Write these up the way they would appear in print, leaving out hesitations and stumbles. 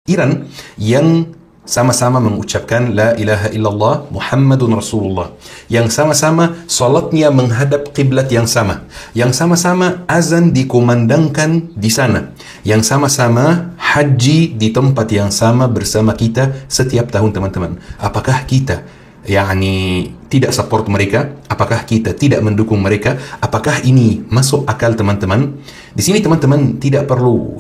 Iran yang sama-sama mengucapkan La ilaha illallah Muhammadun Rasulullah, yang sama-sama salatnya menghadap kiblat yang sama, yang sama-sama azan dikumandangkan di sana, yang sama-sama haji di tempat yang sama bersama kita setiap tahun, teman-teman. Apakah kita tidak support mereka? Apakah kita tidak mendukung mereka? Apakah ini masuk akal, teman-teman? Di sini teman-teman tidak perlu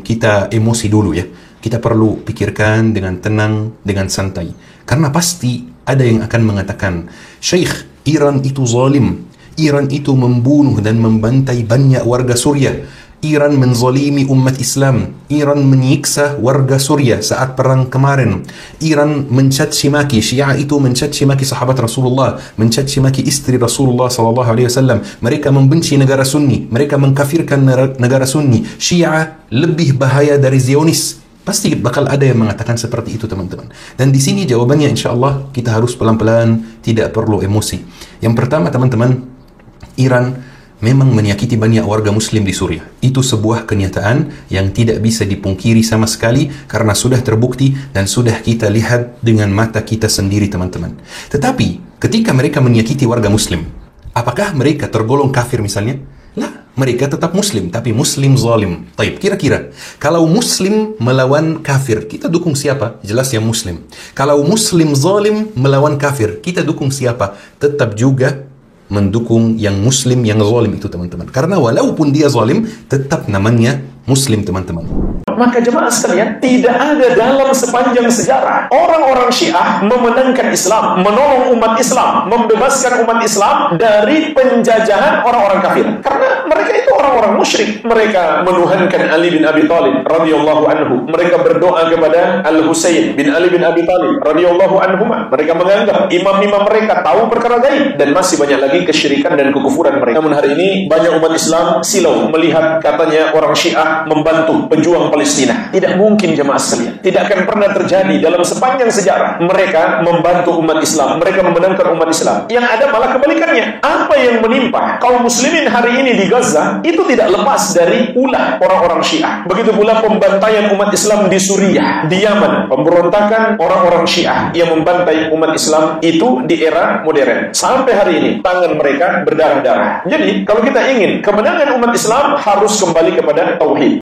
kita emosi dulu ya. Kita perlu pikirkan dengan tenang, dengan santai. Karena pasti ada yang akan mengatakan, Syekh, Iran itu zalim. Iran itu membunuh dan membantai banyak warga Suriah. Iran menzalimi umat Islam. Iran menyiksa warga Suriah saat perang kemarin. Iran mencaci maki, Syiah itu mencaci maki sahabat Rasulullah, mencaci maki istri Rasulullah SAW. Mereka membenci negara Sunni, mereka mengkafirkan negara Sunni. Syiah lebih bahaya dari Zionis. Pasti bakal ada yang mengatakan seperti itu, teman-teman. Dan di sini jawabannya insya-Allah kita harus pelan-pelan, tidak perlu emosi. Yang pertama, teman-teman, Iran memang menyakiti banyak warga muslim di Suriah. Itu sebuah kenyataan yang tidak bisa dipungkiri sama sekali karena sudah terbukti dan sudah kita lihat dengan mata kita sendiri, teman-teman. Tetapi ketika mereka menyakiti warga muslim, apakah mereka tergolong kafir misalnya? Lah, mereka tetap muslim, tapi muslim zalim. Taib, kira-kira kalau muslim melawan kafir, kita dukung siapa? Jelas yang muslim. Kalau muslim zalim melawan kafir, kita dukung siapa? Tetap juga mendukung yang muslim yang zalim itu, teman-teman. Karena walaupun dia zalim, tetap namanya muslim, teman-teman. Maka jemaah sekalian, tidak ada dalam sepanjang sejarah orang-orang Syiah memenangkan Islam, menolong umat Islam, membebaskan umat Islam dari penjajahan orang-orang kafir. Karena mereka itu orang-orang musyrik. Mereka menuhankan Ali bin Abi Thalib radhiyallahu anhu. Mereka berdoa kepada Al-Husain bin Ali bin Abi Thalib radhiyallahu anhuma. Mereka menganggap imam-imam mereka tahu perkara gaib, dan masih banyak lagi kesyirikan dan kekufuran mereka. Namun hari ini banyak umat Islam silau melihat katanya orang Syiah membantu pejuang Palestina. Tidak mungkin, jemaah sekalian. Tidak akan pernah terjadi dalam sepanjang sejarah mereka membantu umat Islam, mereka memenangkan umat Islam. Yang ada malah kebalikannya. Apa yang menimpa kaum muslimin hari ini di Gaza itu tidak lepas dari ulah orang-orang Syiah. Begitu pula pembantaian umat Islam di Suriah, di Yaman, pemberontakan orang-orang Syiah yang membantai umat Islam itu di era modern. Sampai hari ini tangan mereka berdarah-darah. Jadi kalau kita ingin kemenangan umat Islam, harus kembali kepada tauhid.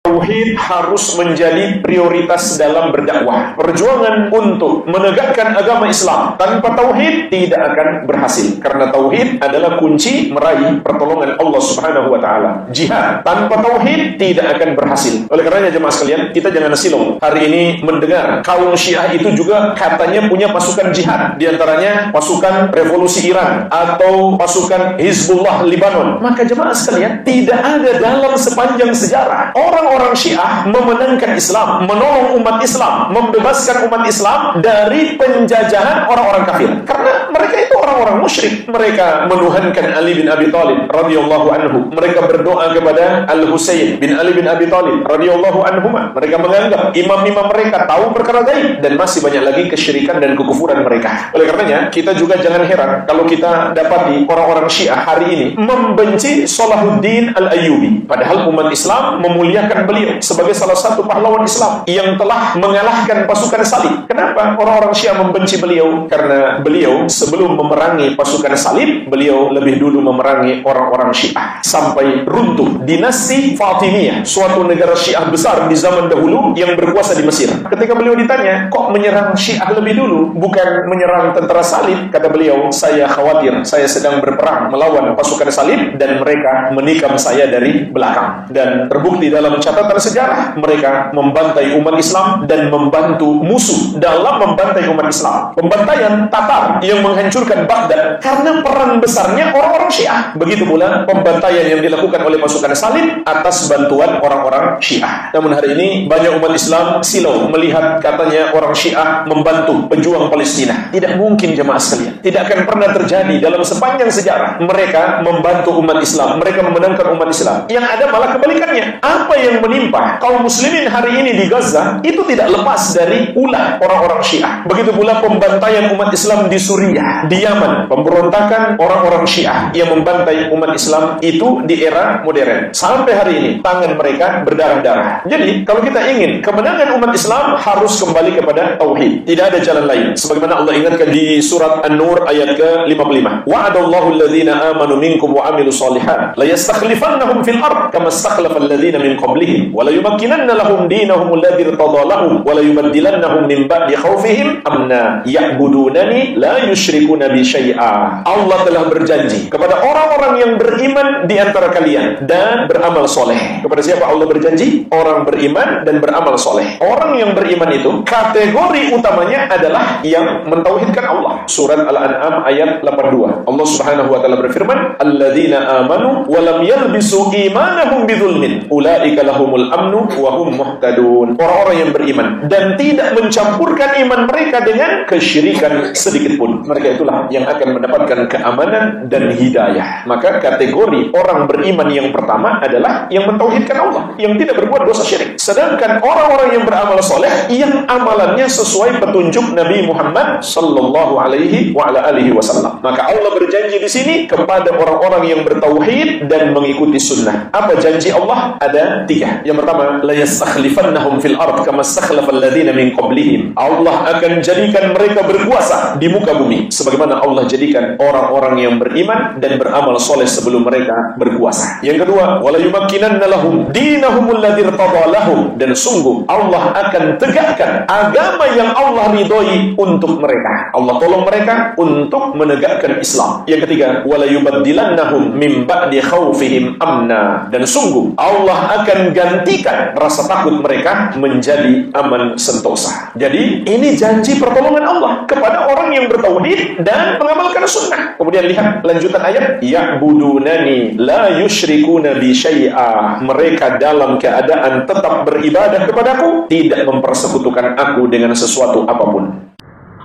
Tauhid harus menjadi prioritas dalam berdakwah. Perjuangan untuk menegakkan agama Islam tanpa tauhid tidak akan berhasil. Karena tauhid adalah kunci meraih pertolongan Allah Subhanahu wa taala. Jihad tanpa tauhid tidak akan berhasil. Oleh karenanya jemaah sekalian, kita jangan silau. Hari ini mendengar kaum Syiah itu juga katanya punya pasukan jihad. Di antaranya pasukan revolusi Iran atau pasukan Hizbullah Lebanon. Maka jemaah sekalian, tidak ada dalam sepanjang sejarah orang-orang Syiah memenangkan Islam, menolong umat Islam, membebaskan umat Islam dari penjajahan orang-orang kafir. Karena mereka itu orang-orang musyrik. Mereka menuhankan Ali bin Abi Thalib radhiyallahu anhu. Mereka berdoa kepada Al-Husain bin Ali bin Abi Thalib radhiyallahu anhuma. Mereka menganggap imam-imam mereka tahu perkara gaib, dan masih banyak lagi kesyirikan dan kekufuran mereka. Oleh karenanya, kita juga jangan heran kalau kita dapati orang-orang Syiah hari ini membenci Salahuddin Al-Ayyubi. Padahal umat Islam memuliakan beliau sebagai salah satu pahlawan Islam yang telah mengalahkan pasukan salib. Kenapa orang-orang Syiah membenci beliau? Karena beliau sebelum memerangi pasukan salib, beliau lebih dulu memerangi orang-orang Syiah sampai runtuh dinasti Fatimiyah, suatu negara Syiah besar di zaman dahulu yang berkuasa di Mesir. Ketika beliau ditanya, kok menyerang Syiah lebih dulu, bukan menyerang tentara salib? Kata beliau, saya khawatir saya sedang berperang melawan pasukan salib dan mereka menikam saya dari belakang. Dan terbukti dalam catatan sejarah, mereka membantai umat Islam dan membantu musuh dalam membantai umat Islam. Pembantaian Tatar yang menghancurkan Baghdad karena peran besarnya orang-orang Syiah. Begitu pula pembantaian yang dilakukan oleh pasukan salib atas bantuan orang-orang Syiah. Namun hari ini banyak umat Islam silau melihat katanya orang Syiah membantu pejuang Palestina. Tidak mungkin, jemaah sekalian. Tidak akan pernah terjadi dalam sepanjang sejarah mereka membantu umat Islam, mereka memenangkan umat Islam. Yang ada malah kebalikannya. Apa yang menimpa melimpah. Kaum muslimin hari ini di Gaza itu tidak lepas dari ulah orang-orang Syiah. Begitu pula pembantaian umat Islam di Suriah, di Yaman, pemberontakan orang-orang Syiah yang membantai umat Islam itu di era modern. Sampai hari ini tangan mereka berdarah-darah. Jadi kalau kita ingin kemenangan umat Islam harus kembali kepada tauhid. Tidak ada jalan lain. Sebagaimana Allah ingatkan di surat An-Nur ayat ke-55. Wa'adallahu alladhina amanu minkum wa amilu salihat la yastakhlifannahum fil ard kama istakhlafa alladhina min qablihim wa la yumakkinanna lahum dinahum alladhi irtada lahum wa la yubaddilannahum min ba'di khawfihim amna ya'budunani la yusyrikuna bi syai'a. Allah telah berjanji kepada orang-orang yang beriman di antara kalian dan beramal soleh. Kepada siapa Allah berjanji? Orang beriman dan beramal soleh. Orang yang beriman itu kategori utamanya adalah yang mentauhidkan Allah. Surat Al-An'am ayat 82. Allah Subhanahu wa taala berfirman, "Alladzina amanu wa lam yalbisu imanahum bidzulmin, ulaika lahumul amnu wa hum muhtadun." Orang-orang yang beriman dan tidak mencampurkan iman mereka dengan kesyirikan sedikit pun, mereka itulah yang akan mendapatkan keamanan dan hidayah. Maka kategori orang beriman yang pertama adalah yang mentauhidkan Allah, yang tidak berbuat dosa syirik. Sedangkan orang-orang yang beramal soleh, yang amalannya sesuai petunjuk Nabi Muhammad sallallahu alaihi wa ala alihi wasallam. Maka Allah berjanji di sini kepada orang-orang yang bertauhid dan mengikuti sunnah. Apa janji Allah? Ada 3. Yang pertama, la yastakhlifannahum fil ard kama istakhlafa alladziina min qablihim. Allah akan jadikan mereka berkuasa di muka bumi sebagaimana Allah jadikan orang-orang yang beriman dan beramal soleh sebelum mereka berkuasa. Yang kedua, wala yumakkinanna lahum dinahum alladzi irtada lahum, dan sungguh Allah akan tegakkan agama yang Allah ridhoi untuk mereka. Allah tolong mereka untuk menegakkan Islam. Yang ketiga, wala yubaddilannahum min ba'di khaufihim amna, dan sungguh Allah akan gantikan rasa takut mereka menjadi aman sentosa. Jadi ini janji pertolongan Allah kepada orang yang bertauhid dan mengamalkan sunnah. Kemudian lihat lanjutan ayat, ya'budunani la yusyrikuna bi syai'a. Mereka dalam keadaan tetap beribadah kepadaku, tidak mempersekutukan aku dengan sesuatu apapun.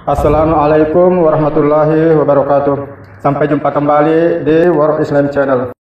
Assalamualaikum warahmatullahi wabarakatuh. Sampai jumpa kembali di World Islam Channel.